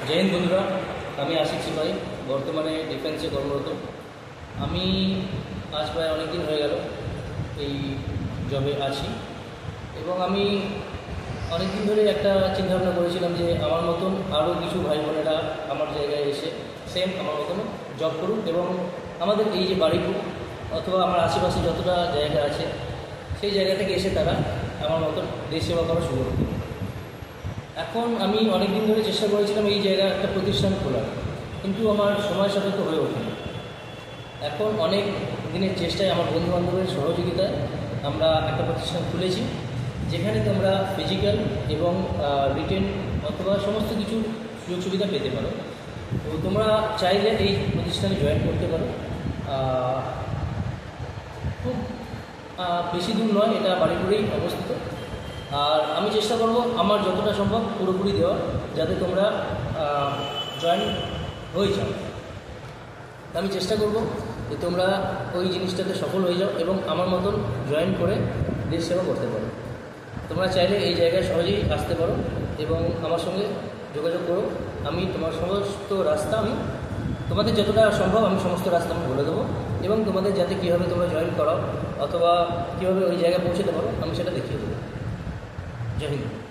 जय हिंद बंधुरा আমি আশিক সিপাহি বর্তমানে ডিফেন্সে কর্মরত। আমি আজ প্রায় অনেক দিন হয়ে গেল এই জবে আছি এবং আমি অনেক দিন ধরে একটা চিন্তাভাবনা করেছিলাম যে আমার মতন আরও কিছু ভাই বোনেরা আমার জায়গায় এসে সেম আমার মতন জব করুক এবং আমাদের এই যে বাড়িপুর অথবা আমার আশেপাশে যতটা জায়গা আছে সেই জায়গা থেকে এসে তারা আমার মতন দেশ সেবা করা শুরু করবে। এখন আমি অনেক দিন ধরে চেষ্টা করেছিলাম এই জায়গায় একটা প্রতিষ্ঠান খোলার, কিন্তু আমার সময় সাপেক্ষ হয়ে ওঠেনি। এখন অনেক দিনের চেষ্টায় আমার বন্ধুবান্ধবের সহযোগিতায় আমরা একটা প্রতিষ্ঠান খুলেছি, যেখানে তোমরা ফিজিক্যাল এবং রিটেন অথবা সমস্ত কিছু সুযোগ সুবিধা পেতে পারো। তো তোমরা চাইলে এই প্রতিষ্ঠানে জয়েন করতে পারো। খুব বেশি দূর নয়, এটা বাড়িপুরেই অবস্থিত। আর আমি চেষ্টা করব আমার যতটা সম্ভব পুরোপুরি দেওয়া, যাতে তোমরা জয়েন হয়ে যাও। আমি চেষ্টা করব যে তোমরা ওই জিনিসটাতে সফল হয়ে যাও এবং আমার মতন জয়েন করে দেশ সেবা করতে পারো। তোমরা চাইলে এই জায়গায় সহজেই আসতে পারো এবং আমার সঙ্গে যোগাযোগ করো। আমি তোমার সমস্ত রাস্তা তোমাদের যতটা সম্ভব আমি সমস্ত রাস্তা আমি বলে দেবো এবং তোমাদের যাতে কীভাবে তোমরা জয়েন করাও অথবা কীভাবে ওই জায়গায় পৌঁছতে পারো আমি সেটা দেখিয়ে দেবো। जय हिंद।